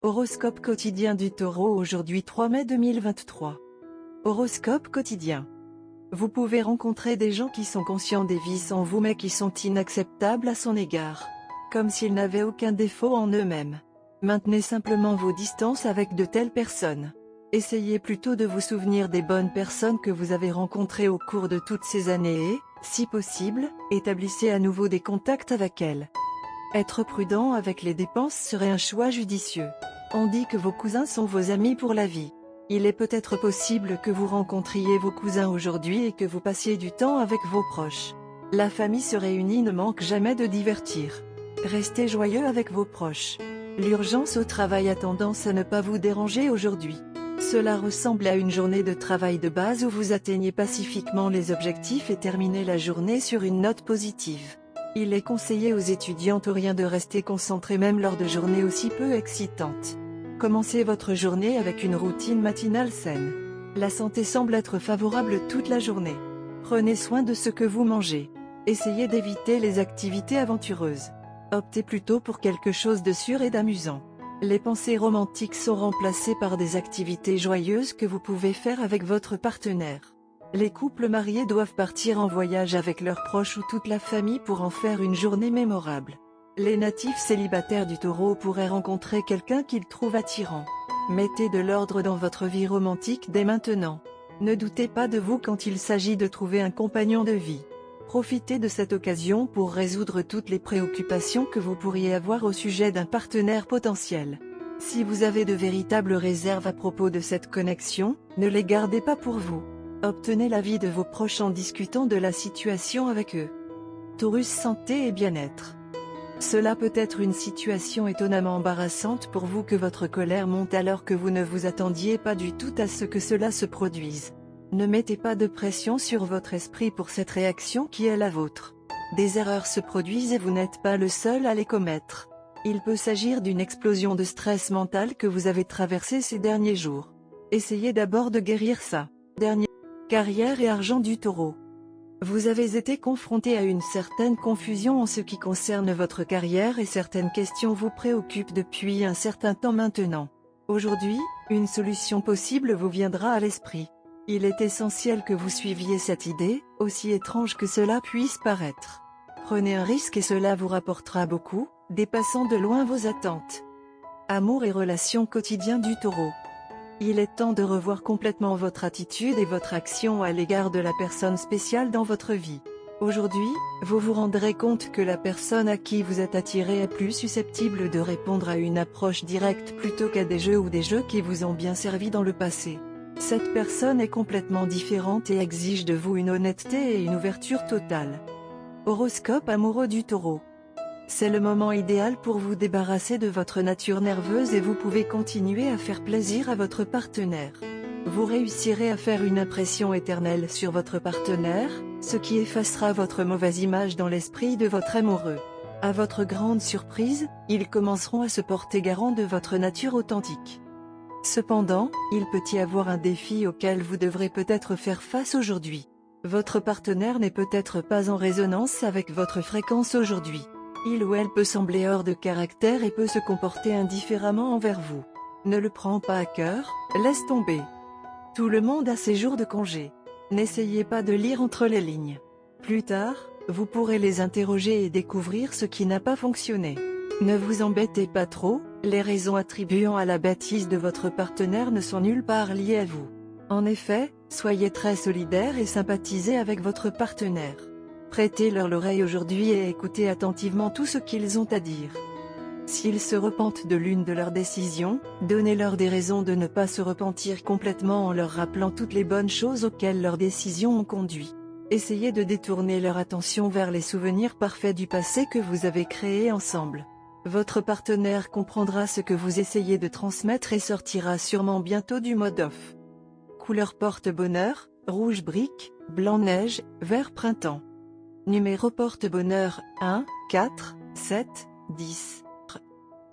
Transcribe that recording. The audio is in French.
Horoscope quotidien du Taureau aujourd'hui 3 mai 2023. Horoscope quotidien. Vous pouvez rencontrer des gens qui sont conscients des vices en vous mais qui sont inacceptables à son égard. Comme s'ils n'avaient aucun défaut en eux-mêmes. Maintenez simplement vos distances avec de telles personnes. Essayez plutôt de vous souvenir des bonnes personnes que vous avez rencontrées au cours de toutes ces années et, si possible, établissez à nouveau des contacts avec elles. Être prudent avec les dépenses serait un choix judicieux. On dit que vos cousins sont vos amis pour la vie. Il est peut-être possible que vous rencontriez vos cousins aujourd'hui et que vous passiez du temps avec vos proches. La famille se réunit ne manque jamais de divertir. Restez joyeux avec vos proches. L'urgence au travail a tendance à ne pas vous déranger aujourd'hui. Cela ressemble à une journée de travail de base où vous atteignez pacifiquement les objectifs et terminez la journée sur une note positive. Il est conseillé aux étudiants tauriens de rester concentrés même lors de journées aussi peu excitantes. Commencez votre journée avec une routine matinale saine. La santé semble être favorable toute la journée. Prenez soin de ce que vous mangez. Essayez d'éviter les activités aventureuses. Optez plutôt pour quelque chose de sûr et d'amusant. Les pensées romantiques sont remplacées par des activités joyeuses que vous pouvez faire avec votre partenaire. Les couples mariés doivent partir en voyage avec leurs proches ou toute la famille pour en faire une journée mémorable. Les natifs célibataires du Taureau pourraient rencontrer quelqu'un qu'ils trouvent attirant. Mettez de l'ordre dans votre vie romantique dès maintenant. Ne doutez pas de vous quand il s'agit de trouver un compagnon de vie. Profitez de cette occasion pour résoudre toutes les préoccupations que vous pourriez avoir au sujet d'un partenaire potentiel. Si vous avez de véritables réserves à propos de cette connexion, ne les gardez pas pour vous. Obtenez l'avis de vos proches en discutant de la situation avec eux. Taurus, santé et bien-être. Cela peut être une situation étonnamment embarrassante pour vous que votre colère monte alors que vous ne vous attendiez pas du tout à ce que cela se produise. Ne mettez pas de pression sur votre esprit pour cette réaction qui est la vôtre. Des erreurs se produisent et vous n'êtes pas le seul à les commettre. Il peut s'agir d'une explosion de stress mental que vous avez traversée ces derniers jours. Essayez d'abord de guérir ça. Carrière et argent du Taureau. Vous avez été confronté à une certaine confusion en ce qui concerne votre carrière et certaines questions vous préoccupent depuis un certain temps maintenant. Aujourd'hui, une solution possible vous viendra à l'esprit. Il est essentiel que vous suiviez cette idée, aussi étrange que cela puisse paraître. Prenez un risque et cela vous rapportera beaucoup, dépassant de loin vos attentes. Amour et relations quotidiens du Taureau. Il est temps de revoir complètement votre attitude et votre action à l'égard de la personne spéciale dans votre vie. Aujourd'hui, vous vous rendrez compte que la personne à qui vous êtes attiré est plus susceptible de répondre à une approche directe plutôt qu'à des jeux ou des jeux qui vous ont bien servi dans le passé. Cette personne est complètement différente et exige de vous une honnêteté et une ouverture totale. Horoscope amoureux du Taureau. C'est le moment idéal pour vous débarrasser de votre nature nerveuse et vous pouvez continuer à faire plaisir à votre partenaire. Vous réussirez à faire une impression éternelle sur votre partenaire, ce qui effacera votre mauvaise image dans l'esprit de votre amoureux. À votre grande surprise, ils commenceront à se porter garant de votre nature authentique. Cependant, il peut y avoir un défi auquel vous devrez peut-être faire face aujourd'hui. Votre partenaire n'est peut-être pas en résonance avec votre fréquence aujourd'hui. Il ou elle peut sembler hors de caractère et peut se comporter indifféremment envers vous. Ne le prends pas à cœur, laisse tomber. Tout le monde a ses jours de congé. N'essayez pas de lire entre les lignes. Plus tard, vous pourrez les interroger et découvrir ce qui n'a pas fonctionné. Ne vous embêtez pas trop, les raisons attribuant à la bêtise de votre partenaire ne sont nulle part liées à vous. En effet, soyez très solidaire et sympathisez avec votre partenaire. Prêtez-leur l'oreille aujourd'hui et écoutez attentivement tout ce qu'ils ont à dire. S'ils se repentent de l'une de leurs décisions, donnez-leur des raisons de ne pas se repentir complètement en leur rappelant toutes les bonnes choses auxquelles leurs décisions ont conduit. Essayez de détourner leur attention vers les souvenirs parfaits du passé que vous avez créés ensemble. Votre partenaire comprendra ce que vous essayez de transmettre et sortira sûrement bientôt du mode off. Couleur porte-bonheur, rouge brique, blanc neige, vert printemps. Numéro porte-bonheur, 1, 4, 7, 10.